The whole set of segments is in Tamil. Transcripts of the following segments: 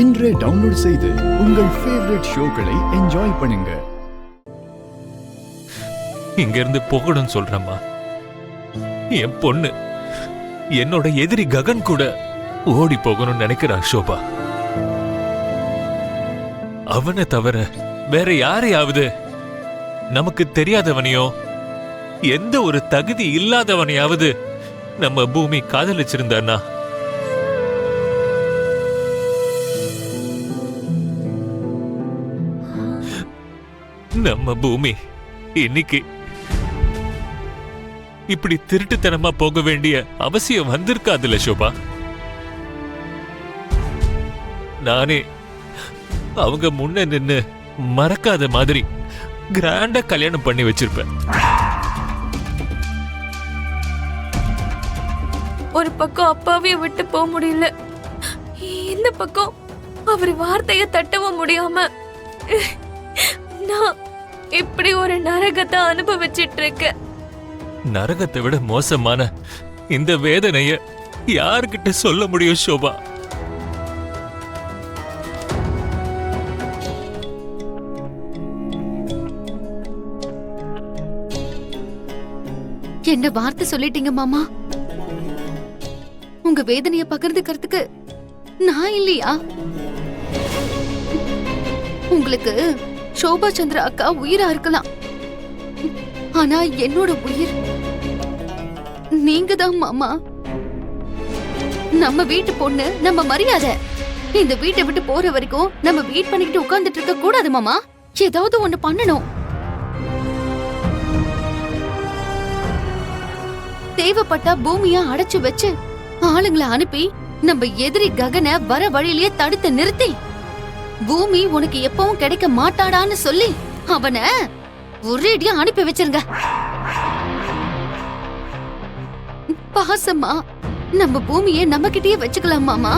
இன்றே டவுன்லோட் செய்து உங்கள் ஃபேவரட் ஷோக்களை என்ஜாய் பண்ணுங்க. இங்க இருந்து போகணும்னு சொல்றேம்மா. என் பொண்ணு என்னோட எதிரி ககன் கூட ஓடி போகணும்னு நினைக்கிறா ஷோபா. அவனை தவிர வேற யாரையாவது, நமக்கு தெரியாதவனையோ எந்த ஒரு தகுதி இல்லாதவனையாவது நம்ம பூமி காதலிச்சிருந்தானா, நம்ம பூமி இன்னைக்கு இப்படி திருட்டுத்தனமா போக வேண்டிய அவசியம் வந்திருக்காதுல்ல ஷோபா. நானே அவங்க முன்ன நின்னு மறக்காத மாதிரி கிராண்டா கல்யாணம் பண்ணி வச்சிருப்பேன். ஒரு பக்கம் அப்பாவைய விட்டு போக முடியல, இந்த பக்கம் அவர் வார்த்தைய தட்டவும் முடியாம நான் இப்படி ஒரு நரகத்தை அனுபவிச்சிட்டு இருக்கேன். நரகத்தை விட மோசமான இந்த வேதனைய யாருக்கிட்ட சொல்ல முடியும் ஷோபா? என்ன வார்த்தை சொல்லிட்டீங்க மாமா. உங்க வேதனைய பகிர்ந்துக்கிறதுக்கு நான் இல்லையா? உங்களுக்கு சோபா சந்திர அக்கா உயிரா இருக்கலாம், ஆனா என்னோட உயிர் நீங்க தான் மாமா. நம்ம வீட்டு பொண்ணு, நம்ம மரியாதை. இந்த வீட்டை விட்டு போற வரைக்கும் நம்ம வெயிட் பண்ணிக்கிட்டு உட்கார்ந்துட்டு இருக்க கூடாது மாமா. ஏதாவது ஒண்ணு பண்ணணும். தேவைப்பட்டா பூமியா அடைச்சு வச்சு ஆளுங்களை அனுப்பி நம்ம எதிரி ககனை வர வழியிலேயே தடுத்து நிறுத்தி, பூமி உனக்கு எப்பவும் கிடைக்க மாட்டாடான்னு சொல்லி அவனை ஒரேடியா அனுப்பி வச்சிருங்க. பாசமா நம்ம பூமியை நம்ம கிட்டயே வச்சுக்கலாம் மாமா.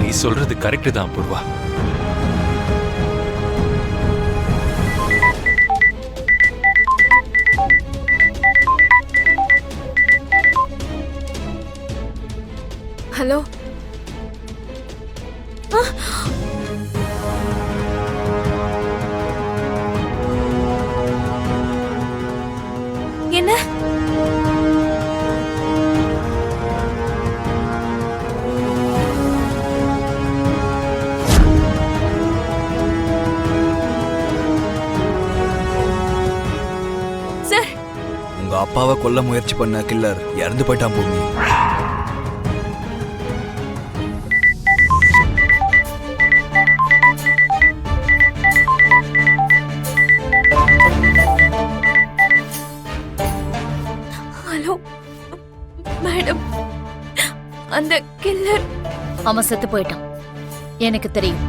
நீ சொல்றது கரெக்ட் தான் பூர்வா. ஹலோ, என்ன? சார், உங்க அப்பாவை கொல்ல முயற்சி பண்ண கில்லர் இறந்து போயிட்டான் பூமி. மேடம், அந்த கில்லர் அவன் செத்து போயிட்டான். எனக்கு தெரியும்.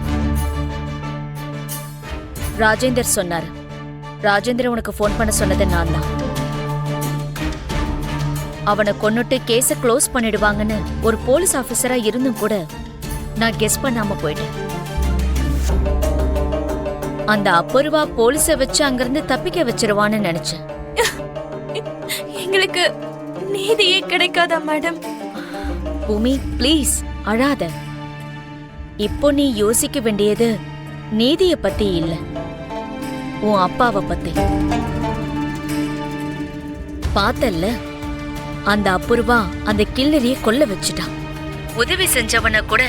ராஜேந்தர் சொன்னாரு. ராஜேந்தர் உனக்கு போன் பண்ண சொன்னது நான் தான். அவனை கொன்னுட்டு கேஸ க்ளோஸ் பண்ணிடுவாங்கன்னு ஒரு போலீஸ் ஆபீசரா இருந்தும் கூட நான் கெஸ் பண்ணாம போயிட்டேன். அந்த அபூர்வா போலீஸ வச்சு அங்கிருந்து தப்பிக்க வச்சிருவான்னு நினைச்சேன். எங்களுக்கு நீதியே கிடைக்காதா மேடம்? பூமி, ப்ளீஸ் அழாத. இப்போ நீ யோசிக்க வேண்டியது நீதிய பத்தி இல்ல, உன் அப்பாவை பத்தி. பார்த்தல்ல, அந்த அபூர்வா அந்த கில்லரிய கொல்ல வச்சுட்டான். உதவி செஞ்சவன கூட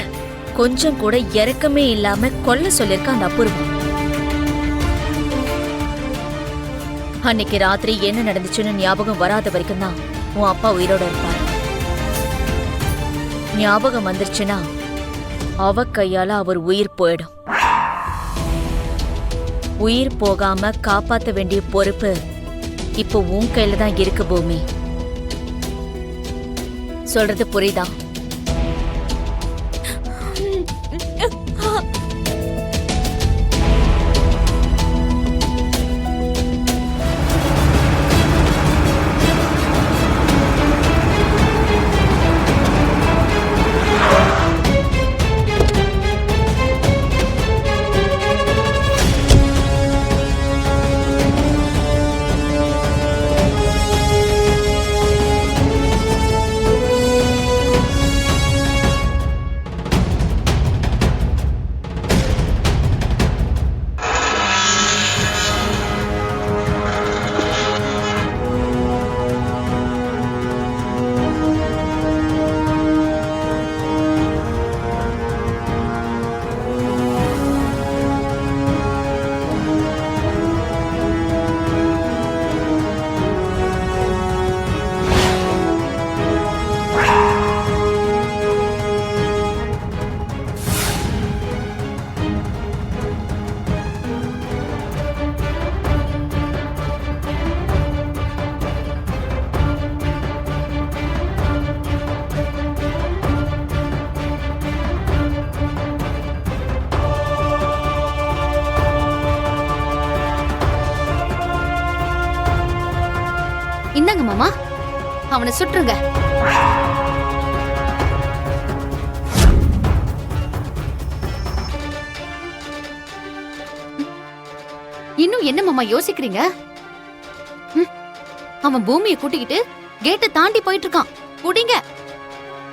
கொஞ்சம் கூட இரக்கமே இல்லாம கொல்ல சொல்லிருக்க அந்த அபூர்வா. அன்னைக்கு ராத்திரி என்ன நடந்துச்சுன்னு ஞாபகம் வராத வரைக்கும் தான் உன் அப்பா உயிரோட இருப்பார். ஞாபகம் வந்துருச்சுன்னா அவ கையால அவர் உயிர் போயிடும். உயிர் போகாம காப்பாத்த வேண்டிய பொறுப்பு இப்போ உன் கையில தான் இருக்கு பூமி. சொல்றது புரியுதா? அவனை சுற்றுங்க. இன்னும் என்ன மாமா யோசிக்கிறீங்க? அவன் பூமியை கூட்டிக்கிட்டு கேட்டை தாண்டி போயிட்டு இருக்கான். புடிங்க,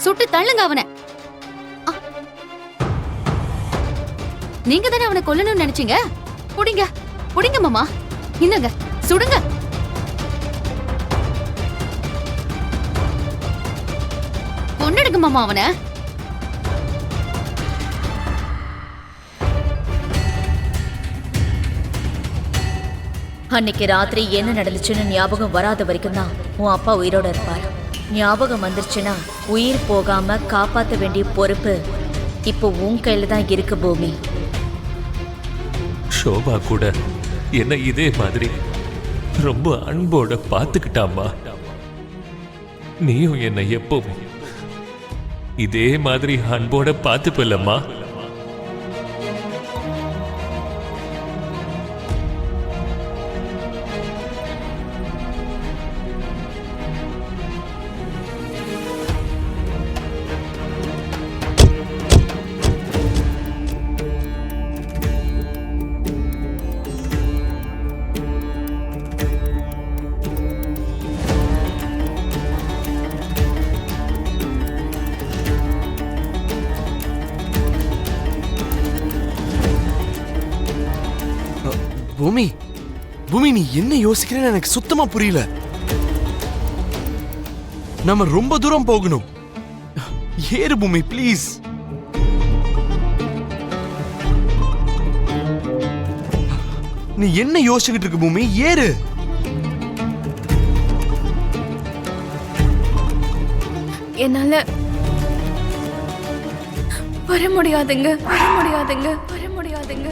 சுட்டு தள்ளுங்க அவனை. நீங்க தானே அவனை கொல்லணும்னு நினைச்சீங்க. புடிங்க புடிங்க மாமா, இந்தங்க சுடுங்க. கொன்னுடுங்க மாமா அவனை. அன்னைக்கு ராத்திரி என்ன நடந்துச்சுன்னு ஞாபகம் வராத வரைக்கும் தான் உன் அப்பா உயிரோட இருப்பார். ஞாபகம் வந்துருச்சுன்னா உயிர் போகாம காப்பாற்ற வேண்டிய பொறுப்பு இப்போ உன் கையில தான் இருக்கு பூமி. ஷோபா கூட என்ன இதே மாதிரி ரொம்ப அன்போட பாத்துக்கிட்டாமா. நீயும் என்ன எப்பவும் இதே மாதிரி அன்போட பாத்துப்பல்லம்மா. பூமி, பூமி நீ என்ன யோசிக்கிறேன்னு எனக்கு சுத்தமா புரியல. நம்ம ரொம்ப தூரம் போகணும். ஏறு பூமி ப்ளீஸ். நீ என்ன யோசிச்சுக்கிட்டு இருக்க பூமி? ஏறு. என்னால வர முடியாதுங்க, வர முடியாதுங்க, வர முடியாதுங்க.